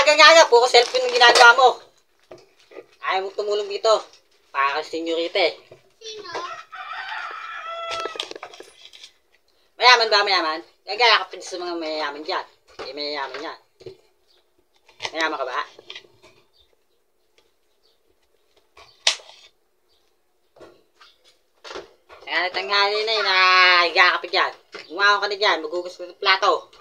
aga-aga, puro cellphone yung ginagawa mo. Ayaw mo tumulong dito. Para sa senyorita eh. Sino? Mayaman ba, mayaman? Gagaya ka pa sa mga mayayaman dyan. Hindi mayayaman yan. Mayaman ka ba? Kaya tanghali na yun, higa ka pa dyan. Umawa ka na dyan, magugas ko ng plato.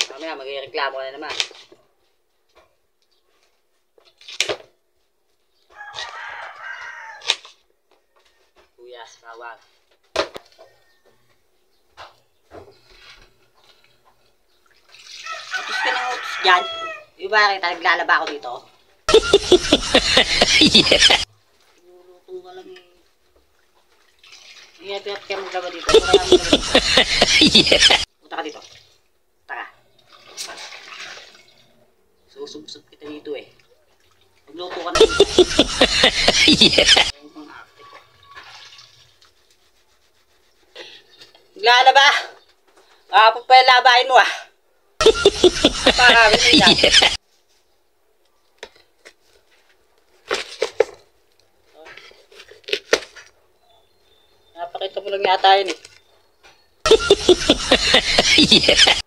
Mamaya, magreklamo ka na naman. Kuyas, bawang. Utos ka ng utos dyan. Yung ba kita, naglalaba ako dito? Yeah. Luluto ka lang eh. Hindi na kaya maglaba dito. Kaya maglaba dito. Yeah. Punta ka dito. Punta ka. Susubsub kita dito eh. Magluto ka na dito. Yeah. Naglalaba. Kapag pa yung labahin mo ah. Para kami na. Yeah. Napakita mo lang yata yun eh. Yeah.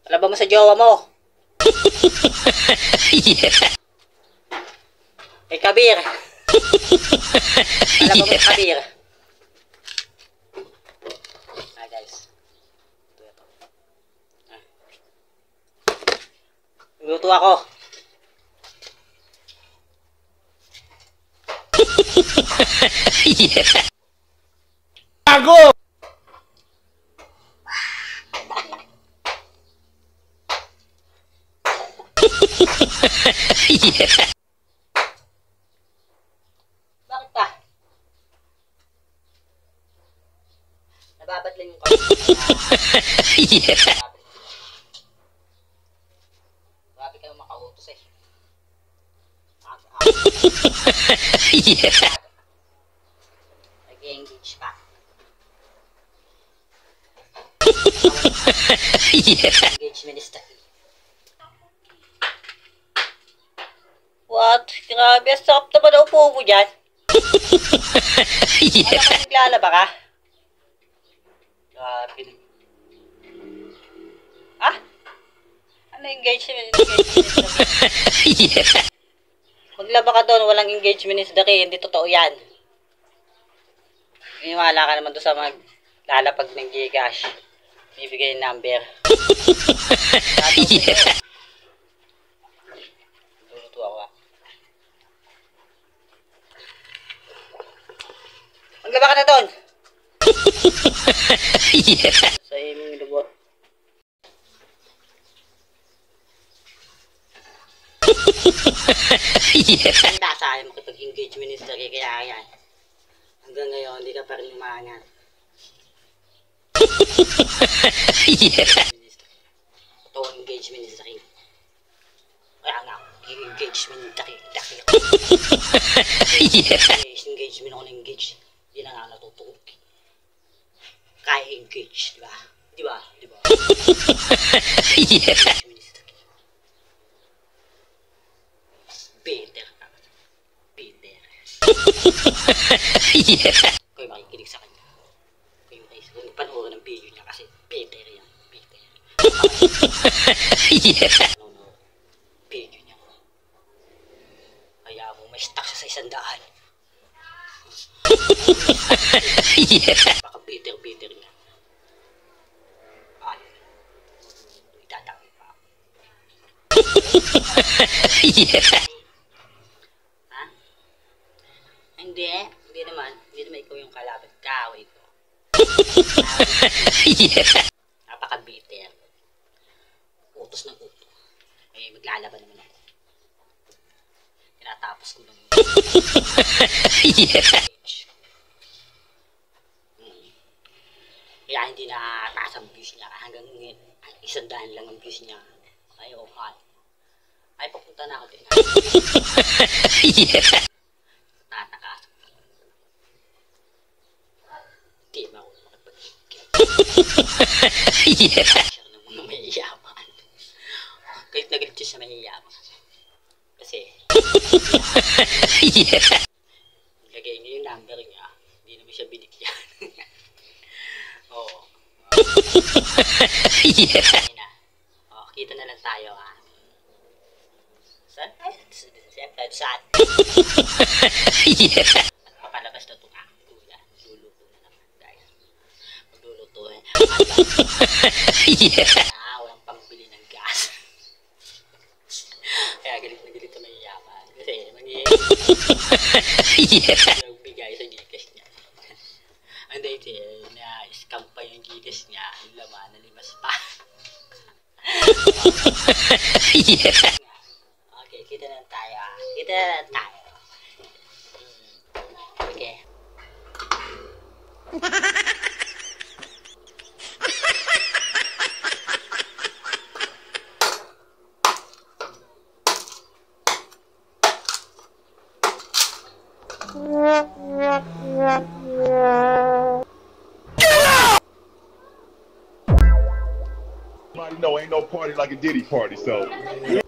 Alaba mo sa jowa mo. Yeah. Eh Kabir. Alaba mo sa Kabir. Ah guys. Ito. Luto ako. Yeah. Bago! Yeah. Bakit pa? Nababat lang yung kamay. Yeah. Grabe kayo makautos eh. Yeah. Nag-engage pa. Yeah. Engagement is the key. What? Grabe, ang sarap naman na upo mo dyan. Ano Yeah. ka naglalaba ka? Grabe na. Ah? Ano engagement? Yeah. Maglaba ka doon, walang engagement is the key. Hindi totoo yan. Iniwala ka naman doon sa maglalapag ng Gcash. Bibigay yung number. Yeah. Luluto ako ah. Maglaba ka na doon! Yeah. Sa imong lubot. Yeah. Ang tasa ayaw makipag-engage minister kaya yan. Hanggang ngayon, hindi ka pa rin umaangat. Yeah. Ito ang engagement minister. Kaya nga, engagement minister. Yeah. Engagement ako na-engage. Hindi na nga natutulog. Kaya engage, di ba? Di ba? Di ba? Yeah. Peter ka. Peter. Yeah. Kayo makikinig sa kanya. Kayo kayo panoorin ng video niya kasi Peter yan. Peter. Yeah. No. Video niya. Kaya mo may stock siya sa 100. Yeah. Baka Peter niya. Ay. Itatangin pa ako. Yeah. Ha? Hindi naman. Hindi naman ikaw yung kalaban. Kaaway ko. Yeah. Napaka-bitter. Utos ng utos. Eh, maglalaban naman ako. Tinatapos ko ng Yeah. Kaya hindi na taas ang views niya. Hanggang 100 lang ang views niya. Ay, okay. Ay, papunta na ako din. Yeah. Tatakas. Yeah. Siya ng mga mayayaman. Galit na galit siya sa mayayaman. Kasi, Yeah. lagay niya yung number niya. Hindi naman siya binigyan. Oo. Yeah. Ayun na. Oh, kita na lang tayo ha. Saan? Siyempre, saan? Yeah. Papalabas na itong kuya. Luluto na naman, guys. Magluluto eh. Yeah. Walang pambili ng gas. Kaya galit na galit na mayayaman. Kasi Yeah. yung bigay sa gigas niya. Ang dahil na-scam pa yung gigas niya. Yung laman na limas pa. Yeah. Okay, kita na lang tayo ah. Kita na lang tayo. Okay. Everybody know ain't no party like a Diddy party, so. Yeah.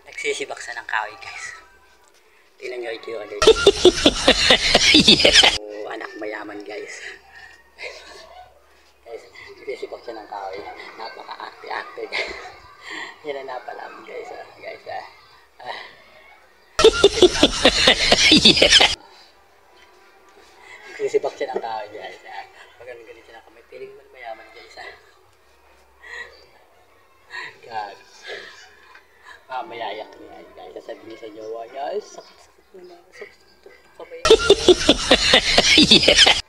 Nagsisibak sa ng kahoy, guys. Tingnan nyo ito yung ano. Yeah. Oh, anak mayaman, guys. Guys, nagsisibak siya ng kahoy. Napaka-acte-acte, guys. Yan ang napalam, guys. Guys, Yeah. nagsisibak siya ng kahoy, guys. Pag-galit siya ng kamay. Piling mo mayaman, guys. God. Mamaya yak niya, guys. Sasabihin sa jowa niya, ay, sakit-sakit mo na. Sakit-sakit kamay. Yeah.